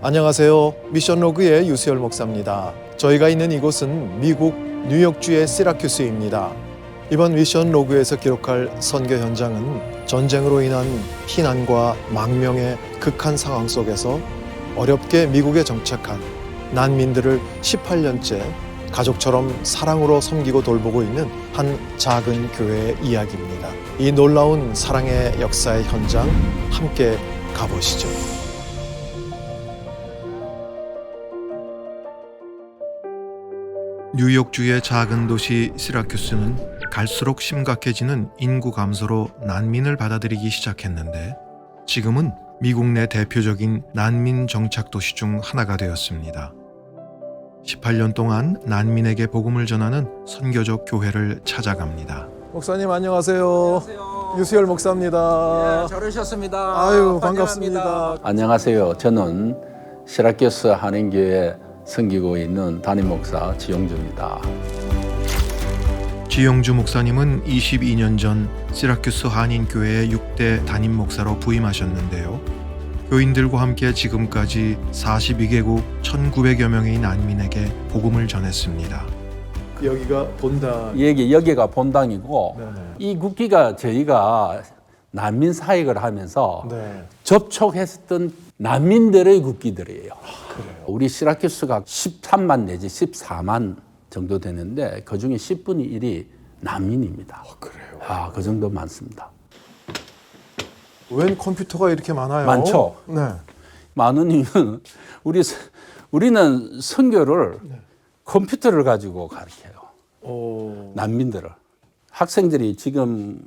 안녕하세요. 미션 로그의 유수열 목사입니다. 저희가 있는 이곳은 미국 뉴욕주의 시라큐스입니다. 이번 미션 로그에서 기록할 선교 현장은 전쟁으로 인한 피난과 망명의 극한 상황 속에서 어렵게 미국에 정착한 난민들을 18년째 가족처럼 사랑으로 섬기고 돌보고 있는 한 작은 교회의 이야기입니다. 이 놀라운 사랑의 역사의 현장 함께 가보시죠. 뉴욕주의 작은 도시 시라큐스는 갈수록 심각해지는 인구 감소로 난민을 받아들이기 시작했는데 지금은 미국 내 대표적인 난민 정착 도시 중 하나가 되었습니다. 18년 동안 난민에게 복음을 전하는 선교적 교회를 찾아갑니다. 목사님 안녕하세요. 안녕하세요. 유수열 목사입니다. 예, 잘 오셨습니다. 아유 반갑습니다. 안녕하세요. 저는 시라큐스 한인교회 섬기고 있는 담임 목사 지용주입니다. 지용주 목사님은 22년 전 시라큐스 한인교회의 6대 담임 목사로 부임하셨는데요. 교인들과 함께 지금까지 42개국 1,900여 명의 난민에게 복음을 전했습니다. 여기가 본당. 여기가 본당이고 네네. 이 국기가 저희가 난민 사역을 하면서 네. 접촉했던 난민들의 국기들이에요. 그래요. 우리 시라큐스가 13만 내지 14만 정도 되는데 그중에 10분의 1이 난민입니다. 그래요. 그 정도 많습니다. 웬 컴퓨터가 이렇게 많아요? 많죠. 네. 많은 이유는 우리는 선교를 컴퓨터를 가지고 가르쳐요. 난민들을. 학생들이 지금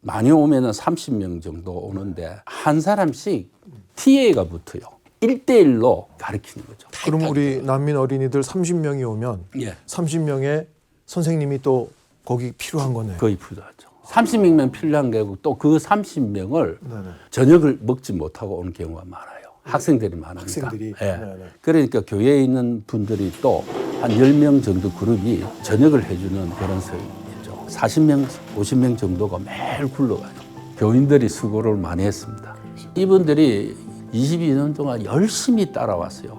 많이 오면은 30명 정도 오는데 한 사람씩 TA가 붙어요. 1대1로 가르치는 거죠. 그럼 우리 난민 어린이들 30명이 오면 예. 30명의 선생님이 또 거기 필요한 거네요. 거의 필요하죠. 30명만 필요한 거고 또 그 30명을 네네. 저녁을 먹지 못하고 오는 경우가 많아요. 학생들이 많으니까. 학생들이. 예. 네네. 그러니까 교회에 있는 분들이 또 한 10명 정도 그룹이 저녁을 해주는 그런 service죠. 40명, 50명 정도가 매일 굴러가요. 교인들이 수고를 많이 했습니다. 이분들이 22년 동안 열심히 따라왔어요.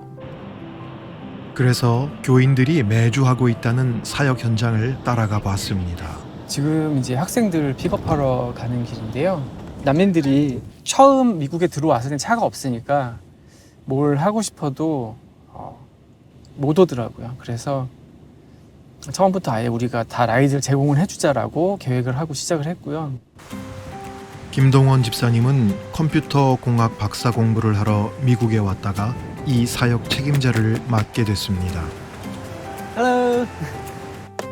그래서 교인들이 매주 하고 있다는 사역 현장을 따라가 봤습니다. 지금 이제 학생들을 픽업하러 가는 길인데요. 난민들이 처음 미국에 들어왔을 땐 차가 없으니까 뭘 하고 싶어도 못 오더라고요. 그래서 처음부터 아예 우리가 다 라이드를 제공을 해주자라고 계획을 하고 시작을 했고요. 김동원 집사님은 컴퓨터 공학 박사 공부를 하러 미국에 왔다가 이 사역 책임자를 맡게 됐습니다. Hello.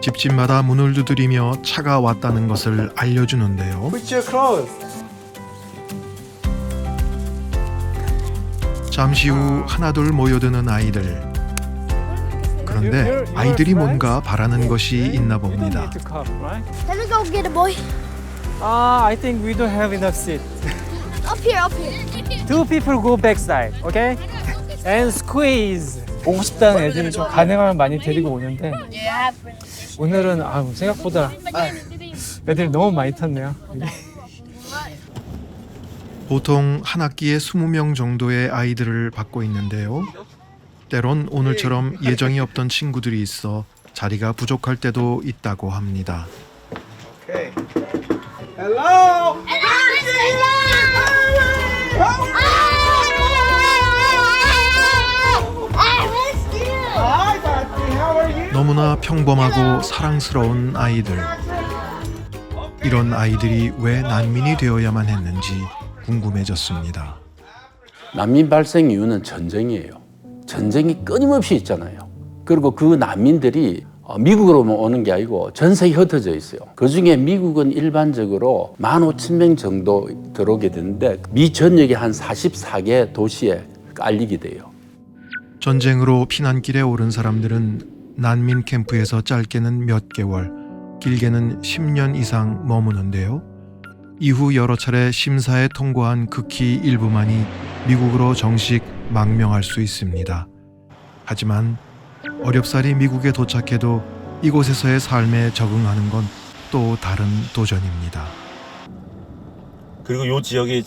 집집마다 문을 두드리며 차가 왔다는 것을 알려주는데요. Put your clothes. 잠시 후 하나둘 모여드는 아이들. 그런데 아이들이 뭔가 바라는 것이 있나 봅니다. Let me go get a boy. I think we don't have enough seat. Up here, up here. Two people go backside, okay? And squeeze. 오고 싶다는 애들이 좀 가능하면 많이 데리고 오는데 오늘은 생각보다 애들이 너무 많이 탔네요. 보통 한 학기에 20명 정도의 아이들을 받고 있는데요. 때론 오늘처럼 예정이 없던 친구들이 있어 자리가 부족할 때도 있다고 합니다. 너무나 평범하고 사랑스러운 아이들. 이런 아이들이 왜 난민이 되어야만 했는지 궁금해졌습니다. 난민 발생 이유는 전쟁이에요. 전쟁이 끊임없이 있잖아요. 그리고 그 난민들이 미국으로만 오는 게 아니고 전 세계에 흩어져 있어요. 그중에 미국은 일반적으로 15,000명 정도 들어오게 되는데 미 전역의 한 44개 도시에 깔리게 돼요. 전쟁으로 피난길에 오른 사람들은 난민 캠프에서 짧게는 몇 개월, 길게는 10년 이상 머무는데요. 이후 여러 차례 심사에 통과한 극히 일부만이 미국으로 정식 망명할 수 있습니다. 하지만 어렵사리 미국에 도착해도 이곳에서의 삶에 적응하는 건 또 다른 도전입니다. 그리고 이 지역이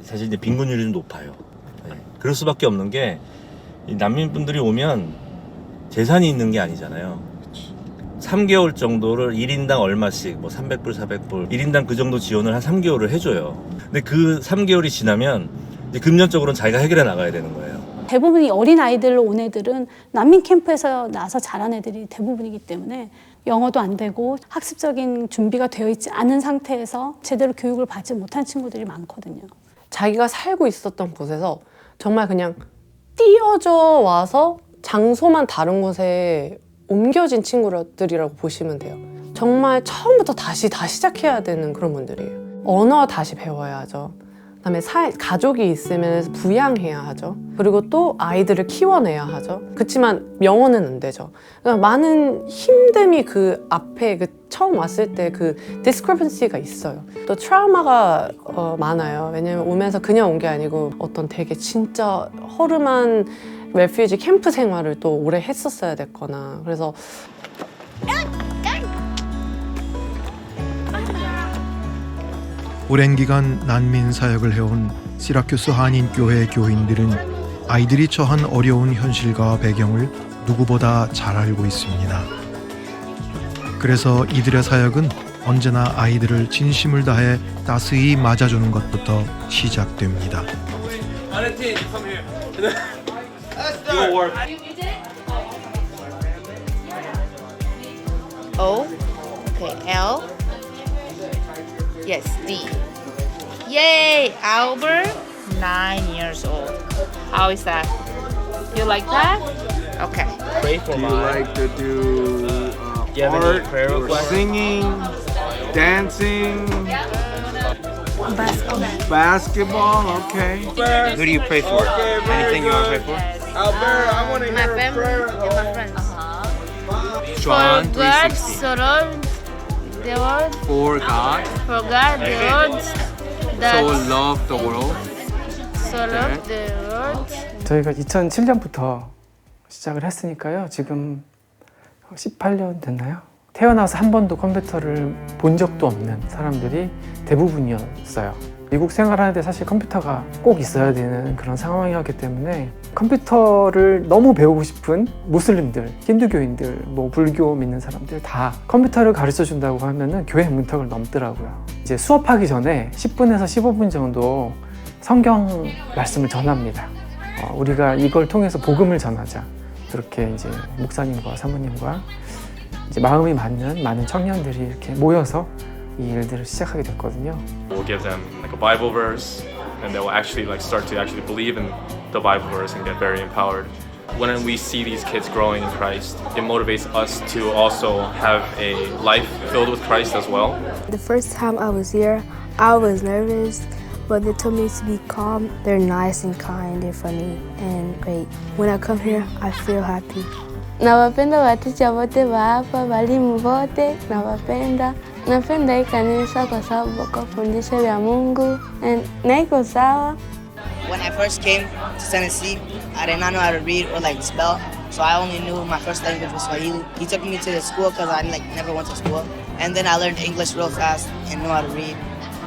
사실 이제 빈곤율이 좀 높아요. 네. 그럴 수밖에 없는 게 이 난민분들이 오면 재산이 있는 게 아니잖아요. 3개월 정도를 1인당 얼마씩 뭐 300불, 400불 1인당 그 정도 지원을 한 3개월을 해줘요. 근데 그 3개월이 지나면 이제 금전적으로는 자기가 해결해 나가야 되는 거예요. 대부분이 어린 아이들로 온 애들은 난민 캠프에서 나서 자란 애들이 대부분이기 때문에 영어도 안 되고 학습적인 준비가 되어 있지 않은 상태에서 제대로 교육을 받지 못한 친구들이 많거든요. 자기가 살고 있었던 곳에서 정말 그냥 뛰어져 와서 장소만 다른 곳에 옮겨진 친구들이라고 보시면 돼요. 정말 처음부터 다시 시작해야 되는 그런 분들이에요. 언어 다시 배워야 하죠. 그다음에 가족이 있으면 부양해야 하죠. 그리고 또 아이들을 키워내야 하죠. 그렇지만 영어는 안 되죠. 그러니까 많은 힘듦이 그 앞에 그 처음 왔을 때 그 discrepancy가 있어요. 또 트라우마가 많아요. 왜냐면 오면서 그냥 온 게 아니고 어떤 되게 진짜 허름한 레퓨지 캠프 생활을 또 오래 했었어야 됐거나 그래서 오랜 기간 난민 사역을 해온 시라큐스 한인교회 교인들은 아이들이 처한 어려운 현실과 배경을 누구보다 잘 알고 있습니다. 그래서 이들의 사역은 언제나 아이들을 진심을 다해 따스히 맞아주는 것부터 시작됩니다. O, okay, L, yes, D. Yay, Albert, 9 years old. How is that? You like that? Okay. Do you like to do art or singing, dancing, basketball? Okay. Who do you pray for? Anything you want to pray for? Albert, I want to My hear a family prayer. and my friends. John For God, 3:16. so Lord, the Lord, For God for God, the Lord, that so loved the world. so loved the Lord. 저희가 2007년부터 시작을 했으니까요. 지금 18년 됐나요? 태어나서 한 번도 컴퓨터를 본 적도 없는 사람들이 대부분이었어요. 미국 생활하는데 사실 컴퓨터가 꼭 있어야 되는 그런 상황이었기 때문에 컴퓨터를 너무 배우고 싶은 무슬림들, 힌두교인들, 뭐 불교 믿는 사람들 다 컴퓨터를 가르쳐 준다고 하면은 교회 문턱을 넘더라고요. 이제 수업하기 전에 10분에서 15분 정도 성경 말씀을 전합니다. 우리가 이걸 통해서 복음을 전하자. 그렇게 이제 목사님과 사모님과 이제 마음이 맞는 많은 청년들이 이렇게 모여서 이 일들을 시작하게 됐거든요. We'll give them like a Bible verse, and they will actually like start to actually believe in the Bible verse and get very empowered. When we see these kids growing in Christ, it motivates us to also have a life filled with Christ as well. The first time I was here, I was nervous, but they told me to be calm. They're nice and kind and funny and great. When I come here, I feel happy. Nawapenda wateja wote wa hapa, walimu wote nawapenda. Napenda hii kanisa kwa sababu wako fundisho vya Mungu na iko sawa. When I first came to Tennessee, I did not know how to read or like spell, so I only knew my first language was Swahili. He took me to the school because I like never went to school, and then I learned English real fast and knew how to read.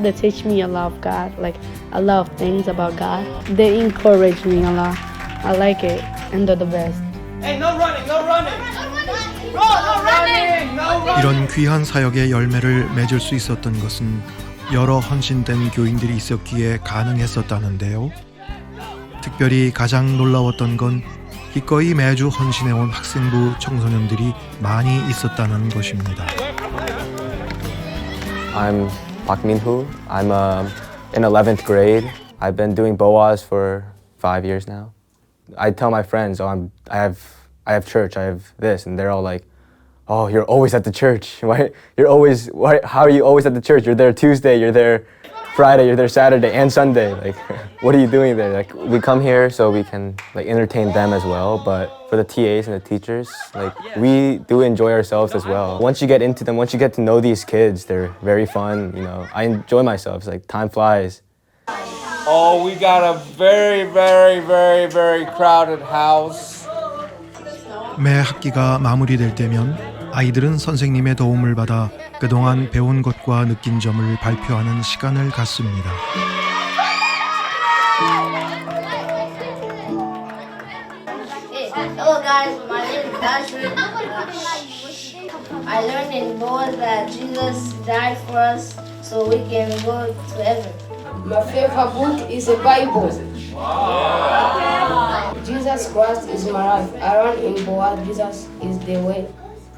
They teach me a lot of God, like a lot of things about God. They encourage me a lot. I like it, and they're the best. Hey, no running, no running. No running, no running. 이런 귀한 사역의 열매를 맺을 수 있었던 것은 여러 헌신된 교인들이 있었기에 가능했었다는데요. 특별히 가장 놀라웠던 건 기꺼이 매주 헌신해온 학생부 청소년들이 많이 있었다는 것입니다. I'm Park Min-hoo. I'm in 11th grade. I've been doing BOAS for 5 years now. I tell my friends, I have church, I have this, and they're all like, "Oh, you're always at the church. How are you always at the church? You're there Tuesday, you're there Friday, you're there Saturday and Sunday. Like, what are you doing there?" Like, we come here so we can like entertain them as well, but for the TAs and the teachers, like, we do enjoy ourselves as well. Once you get into them, once you get to know these kids, they're very fun, you know. I enjoy myself. It's like time flies. Oh, we got a very, very, very, very crowded house. 매 학기가 마무리될 때면 아이들은 선생님의 도움을 받아 그동안 배운 것과 느낀 점을 발표하는 시간을 갖습니다. Hello guys, my name is Ashford. I learned in Boaz that Jesus died for us so we can go to heaven. My favorite book is the Bible. Jesus Christ is my life. I learned in Boaz Jesus is the way,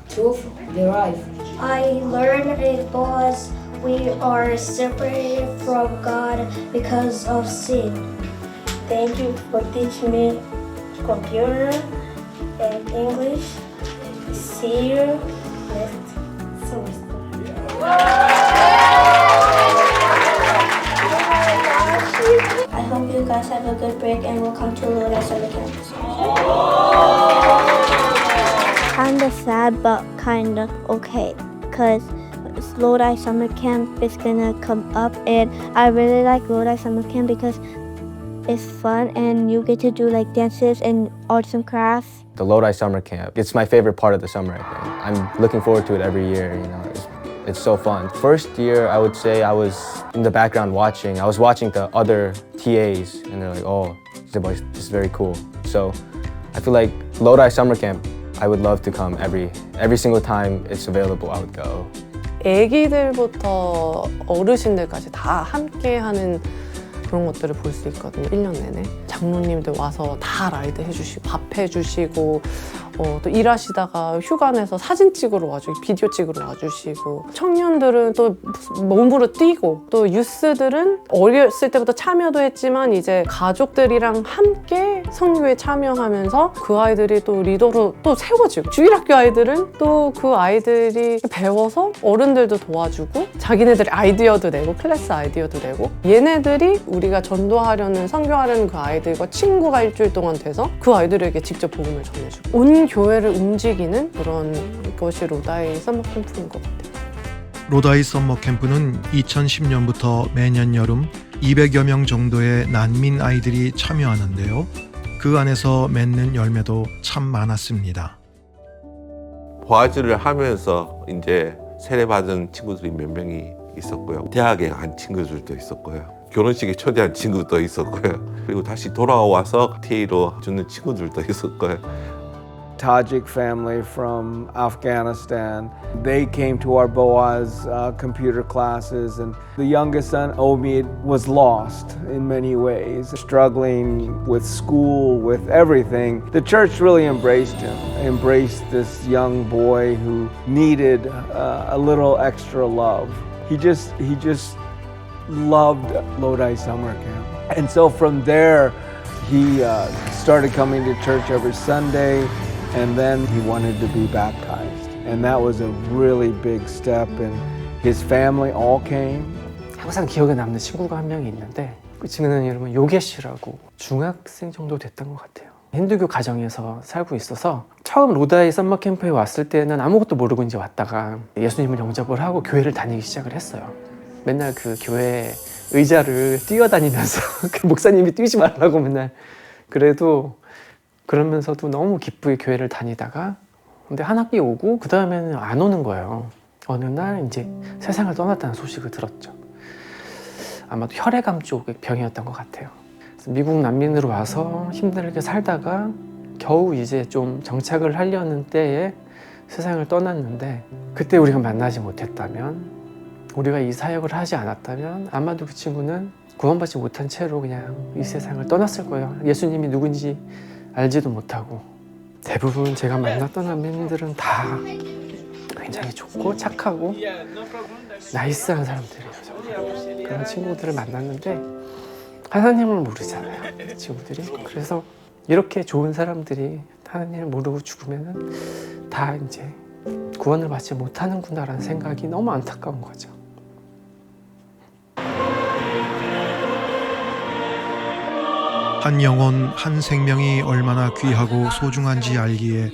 truth, the life. I learned in Boaz we are separated from God because of sin. Thank you for teaching me computer and English. See you next semester. I hope you guys have a good break and will come to Lodi Summer Camp. Kinda sad, but kind of okay, because Lodi Summer Camp is gonna come up, and I really like Lodi Summer Camp because it's fun and you get to do like dances and arts and crafts. The Lodi Summer Camp, it's my favorite part of the summer, I think. I'm looking forward to it every year, you know. It's so fun. First year, I would say I was in the background watching. I was watching the other TAs, and they're like, oh, this is very cool. So I feel like Lodi Summer Camp, I would love to come every single time it's available, I would go. 애기들부터 어르신들까지 다 함께하는 그런 것들을 볼 수 있거든요. 1년 내내. 장로님들 와서 다 라이드 해주시고 밥 해주시고 또 일하시다가 휴가 내서 사진 찍으러 와주고 비디오 찍으러 와주시고 청년들은 또 몸으로 뛰고 또 유스들은 어렸을 때부터 참여도 했지만 이제 가족들이랑 함께 선교에 참여하면서 그 아이들이 또 리더로 또 세워지고 주일학교 아이들은 또 그 아이들이 배워서 어른들도 도와주고 자기네들이 아이디어도 내고 클래스 아이디어도 내고 얘네들이 우리가 전도하려는 선교하려는 그 아이들과 친구가 일주일 동안 돼서 그 아이들에게 직접 복음을 전해주고 온 교회를 움직이는 그런 것이 로다이 서머 캠프인 것 같아요. 로다이 서머 캠프는 2010년부터 매년 여름 200여 명 정도의 난민 아이들이 참여하는데요. 그 안에서 맺는 열매도 참 많았습니다. 보아즈를 하면서 이제 세례받은 친구들이 몇 명이 있었고요. 대학에 간 친구들도 있었고요. 결혼식에 초대한 친구도 있었고요. 그리고 다시 돌아와서 TA로 주는 친구들도 있었고요. Tajik family from Afghanistan. They came to our Boaz computer classes, and the youngest son, Omid, was lost in many ways, struggling with school, with everything. The church really embraced him, embraced this young boy who needed a little extra love. He just loved Lodi Summer Camp. And so from there, he started coming to church every Sunday. And then he wanted to be baptized. And that was a really big step. And his family all came. 항상 기억에 남는 친구가 한 명이 있는데 그 친구는 이름은 요게시라고 중학생 정도 됐던 것 같아요. 힌두교 가정에서 살고 있어서 처음 로다이 썸머 캠프에 왔을 때는 아무것도 모르고 이제 왔다가 예수님을 영접을 하고 교회를 다니기 시작을 했어요. 맨날 그 교회 의자를 뛰어다니면서 그 목사님이 뛰지 말라고 맨날 그래도 그러면서도 너무 기쁘게 교회를 다니다가 근데 한 학기 오고 그 다음에는 안 오는 거예요. 어느 날 이제 세상을 떠났다는 소식을 들었죠. 아마도 혈액암 쪽의 병이었던 것 같아요. 그래서 미국 난민으로 와서 힘들게 살다가 겨우 이제 좀 정착을 하려는 때에 세상을 떠났는데 그때 우리가 만나지 못했다면 우리가 이 사역을 하지 않았다면 아마도 그 친구는 구원받지 못한 채로 그냥 이 세상을 떠났을 거예요. 예수님이 누군지 알지도 못하고 대부분 제가 만났던 난민들은 다 굉장히 좋고 착하고 나이스한 사람들이에요. 그런 친구들을 만났는데 하나님을 모르잖아요. 친구들이. 그래서 이렇게 좋은 사람들이 하나님을 모르고 죽으면 다 이제 구원을 받지 못하는구나라는 생각이 너무 안타까운 거죠. 한 영혼, 한 생명이 얼마나 귀하고 소중한지 알기에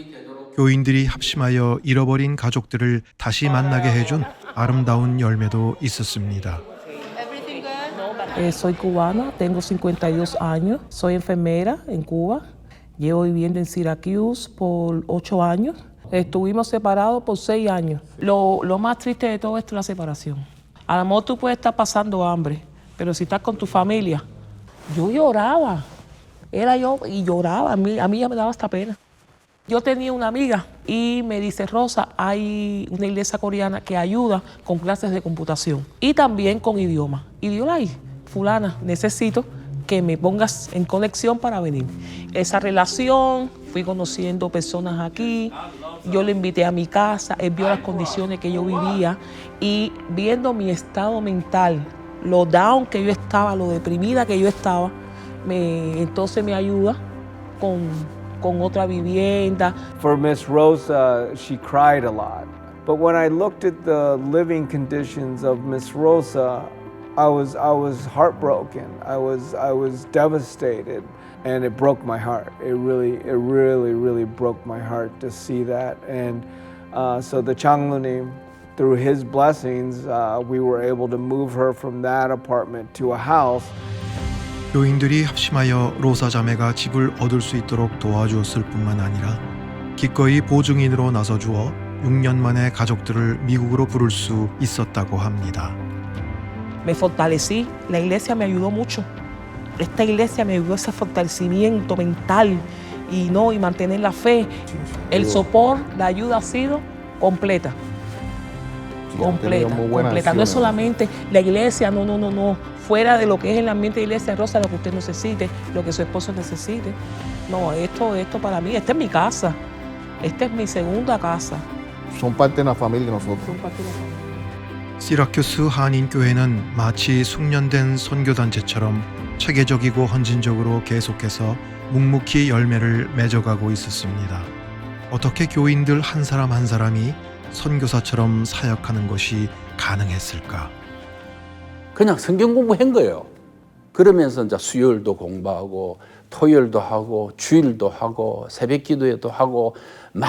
교인들이 합심하여 잃어버린 가족들을 다시 만나게 해준 아름다운 열매도 있었습니다. Soy cubana, tengo 52 años, soy enfermera en Cuba, llevo viviendo en Syracuse por 8 años, estuvimos separados por 6 años. Lo más triste de todo esto es la separación. A lo mejor tú puedes estar pasando hambre, pero si estás con tu familia, yo lloraba. Era yo y lloraba, a mí ya me daba hasta pena. Yo tenía una amiga y me dice, Rosa, hay una iglesia coreana que ayuda con clases de computación y también con idioma. Y yo la fulana, necesito que me pongas en conexión para venir. Esa relación, fui conociendo personas aquí, yo le invité a mi casa, él vio las condiciones que yo vivía y viendo mi estado mental, lo down que yo estaba, lo deprimida que yo estaba, entonces me ayuda con otra vivienda. For Miss Rosa, she cried a lot. But when I looked at the living conditions of Miss Rosa, I was heartbroken. I was devastated, and it broke my heart. It really broke my heart to see that. And so the Changlunim, through his blessings, we were able to move her from that apartment to a house. 교인들이 합심하여 로사 자매가 집을 얻을 수 있도록 도와주었을 뿐만 아니라 기꺼이 보증인으로 나서주어 6년 만에 가족들을 미국으로 부를 수 있었다고 합니다. Me fortalecí, la iglesia me ayudó mucho. Esta iglesia me ayudó a ese fortalecimiento mental y mantener la fe. El soporte, la ayuda ha sido completa. Completa. No es solamente la iglesia, no. Fuera de lo que es el ambiente de iglesia, Rosa, lo que usted necesite, lo que su esposo necesite. No, esto para mí, esta es mi casa. Esta es mi segunda casa. Son parte de la familia de nosotros. Son parte de la familia. 시라큐스 한인교회는 마치 숙련된 선교단체처럼 체계적이고 헌신적으로 계속해서 묵묵히 열매를 맺어가고 있었습니다. 어떻게 교인들 한 사람 한 사람이 선교사처럼 사역하는 것이 가능했을까? 그냥 성경 공부한 거예요. 그러면서 이제 수요일도 공부하고 토요일도 하고 주일도 하고 새벽 기도회도 하고 막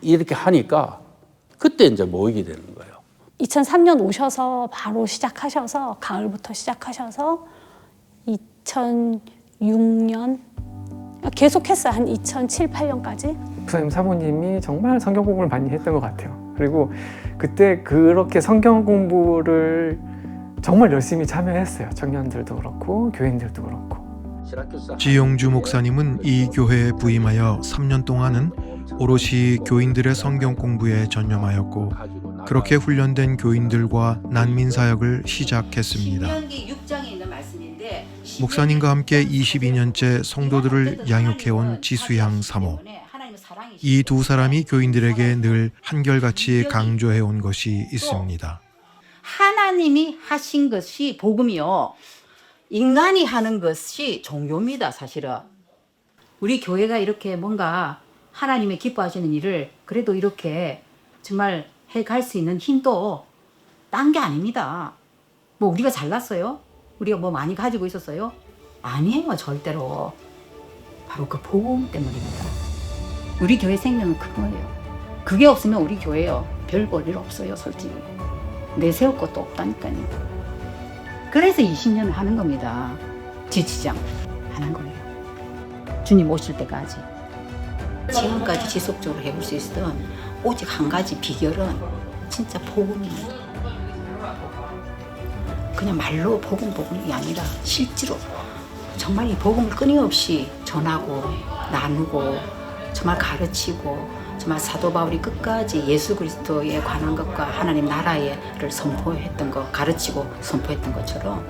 이렇게 하니까 그때 이제 모이게 되는 거예요. 2003년 오셔서 바로 시작하셔서 가을부터 시작하셔서 2006년 계속했어요. 한 2007, 8년까지. 목사님 사모님이 정말 성경 공부를 많이 했던 것 같아요. 그리고 그때 그렇게 성경 공부를 정말 열심히 참여했어요. 청년들도 그렇고 교인들도 그렇고. 지용주 목사님은 이 교회에 부임하여 3년 동안은 오롯이 교인들의 성경 공부에 전념하였고 그렇게 훈련된 교인들과 난민 사역을 시작했습니다. 목사님과 함께 22년째 성도들을 양육해온 지수향 사모. 이 두 사람이 교인들에게 늘 한결같이 강조해온 것이 있습니다. 하나님이 하신 것이 복음이요. 인간이 하는 것이 종교입니다, 사실은. 우리 교회가 이렇게 뭔가 하나님의 기뻐하시는 일을 그래도 이렇게 정말 해갈 수 있는 힘도 딴 게 아닙니다. 뭐 우리가 잘났어요? 우리가 뭐 많이 가지고 있었어요? 아니에요, 절대로. 바로 그 복음 때문입니다. 우리 교회 생명은 그거예요. 그게 없으면 우리 교회요, 별 볼 일 없어요, 솔직히. 내세울 것도 없다니까요. 그래서 20년을 하는 겁니다. 지치지 않고 하는 거예요. 주님 오실 때까지. 지금까지 지속적으로 해볼 수 있었던 오직 한 가지 비결은 진짜 복음이에요. 그냥 말로 복음이 아니라 실제로 정말 이 복음을 끊임없이 전하고 나누고 정말 가르치고 정말 사도 바울이 끝까지 예수 그리스도에 관한 것과 하나님 나라를 선포했던 것, 가르치고 선포했던 것처럼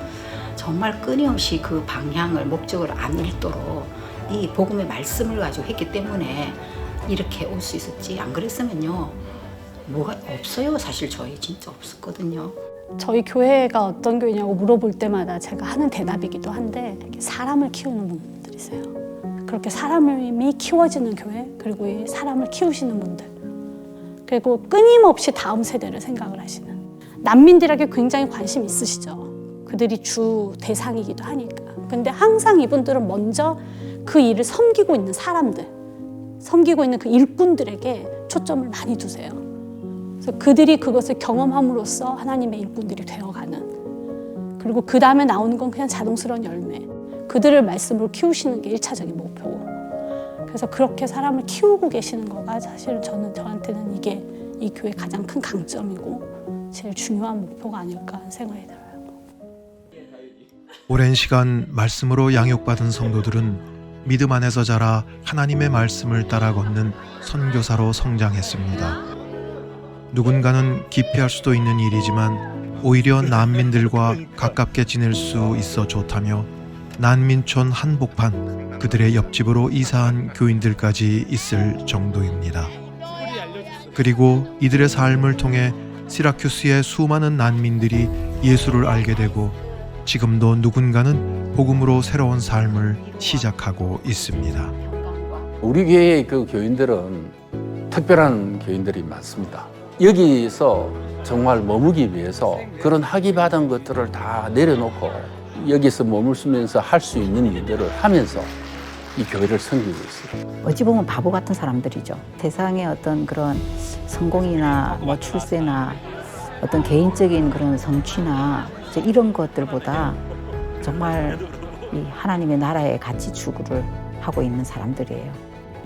정말 끊임없이 그 방향을 목적을 안 잃도록 이 복음의 말씀을 가지고 했기 때문에 이렇게 올 수 있었지. 안 그랬으면요 뭐가 없어요. 사실 저희 진짜 없었거든요. 저희 교회가 어떤 교회냐고 물어볼 때마다 제가 하는 대답이기도 한데 사람을 키우는 분들이세요. 그렇게 사람이 키워지는 교회, 그리고 이 사람을 키우시는 분들, 그리고 끊임없이 다음 세대를 생각을 하시는 난민들에게 굉장히 관심 있으시죠. 그들이 주 대상이기도 하니까. 근데 항상 이분들은 먼저 그 일을 섬기고 있는 사람들, 섬기고 있는 그 일꾼들에게 초점을 많이 두세요. 그래서 그들이 그것을 경험함으로써 하나님의 일꾼들이 되어가는, 그리고 그 다음에 나오는 건 그냥 자동스러운 열매. 그들을 말씀으로 키우시는 게 1차적인 목표고. 그래서 그렇게 사람을 키우고 계시는 거가 사실 저한테는 이게 이 교회의 가장 큰 강점이고 제일 중요한 목표가 아닐까 하는 생각이 들어요. 오랜 시간 말씀으로 양육받은 성도들은 믿음 안에서 자라 하나님의 말씀을 따라 걷는 선교사로 성장했습니다. 누군가는 기피할 수도 있는 일이지만 오히려 난민들과 가깝게 지낼 수 있어 좋다며 난민촌 한복판 그들의 옆집으로 이사한 교인들까지 있을 정도입니다. 그리고 이들의 삶을 통해 시라큐스의 수많은 난민들이 예수를 알게 되고 지금도 누군가는 복음으로 새로운 삶을 시작하고 있습니다. 우리 교회의 그 교인들은 특별한 교인들이 많습니다. 여기서 정말 머무기 위해서 그런 학위받은 것들을 다 내려놓고 여기서 머물면서 할 수 있는 일들을 하면서 이 교회를 섬기고 있어요. 어찌 보면 바보 같은 사람들이죠. 세상의 어떤 그런 성공이나 뭐 출세나 어떤 개인적인 그런 성취나 이런 것들보다 정말 이 하나님의 나라의 가치 추구를 하고 있는 사람들이에요.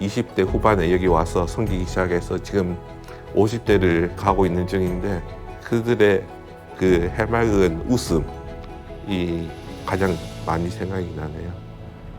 20대 후반에 여기 와서 섬기기 시작해서 지금 50대를 가고 있는 중인데 그들의 그 해맑은 웃음이 가장 많이 생각이 나네요.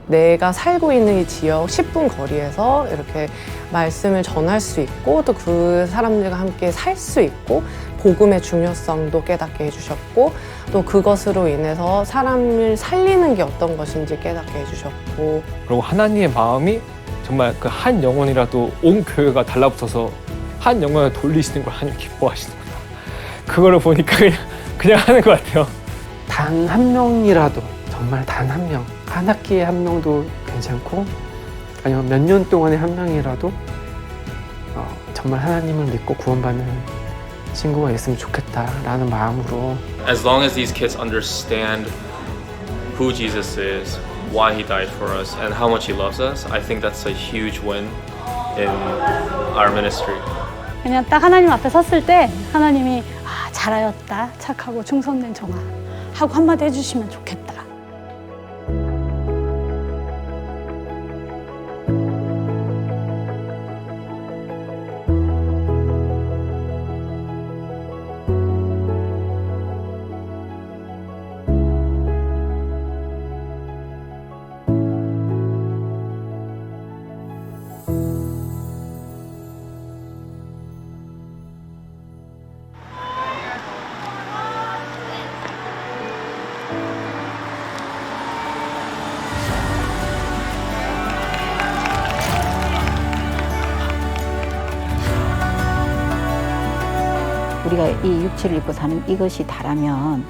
내가 살고 있는 이 지역 10분 거리에서 이렇게 말씀을 전할 수 있고 또 그 사람들과 함께 살 수 있고 복음의 중요성도 깨닫게 해주셨고 또 그것으로 인해서 사람을 살리는 게 어떤 것인지 깨닫게 해주셨고 그리고 하나님의 마음이 정말 그 한 영혼이라도 온 교회가 달라붙어서 한 영혼을 돌리시는 걸 하나님 기뻐하시는구나. 그거를 보니까 그냥 하는 것 같아요. 단 한 명이라도 정말 단 한 명, 한 학기에 한 명도 괜찮고 아니면 몇 년 동안에 한 명이라도 정말 하나님을 믿고 구원받는 친구가 있으면 좋겠다라는 마음으로 As long as these kids understand who Jesus is, why he died for us, and how much he loves us, I think that's a huge win in our ministry. 그냥 딱 하나님 앞에 섰을 때 하나님이 잘하였다, 착하고 충성된 종아 하고 한마디 해주시면 좋겠다. 우리가 이 육체를 입고 사는 이것이 다라면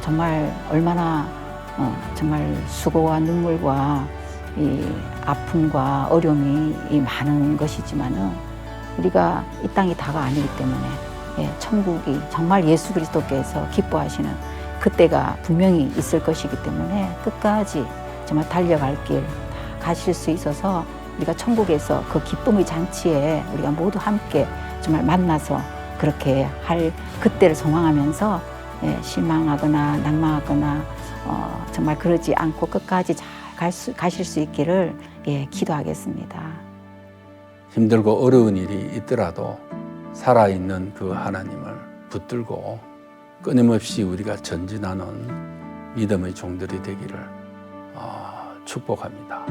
정말 얼마나 정말 수고와 눈물과 이 아픔과 어려움이 이 많은 것이지만은 우리가 이 땅이 다가 아니기 때문에 천국이 정말 예수 그리스도께서 기뻐하시는 그때가 분명히 있을 것이기 때문에 끝까지 정말 달려갈 길 가실 수 있어서 우리가 천국에서 그 기쁨의 잔치에 우리가 모두 함께 정말 만나서 그렇게 할 그때를 소망하면서 실망하거나 낭망하거나 정말 그러지 않고 끝까지 잘 가실 수 있기를 기도하겠습니다. 힘들고 어려운 일이 있더라도 살아있는 그 하나님을 붙들고 끊임없이 우리가 전진하는 믿음의 종들이 되기를 축복합니다.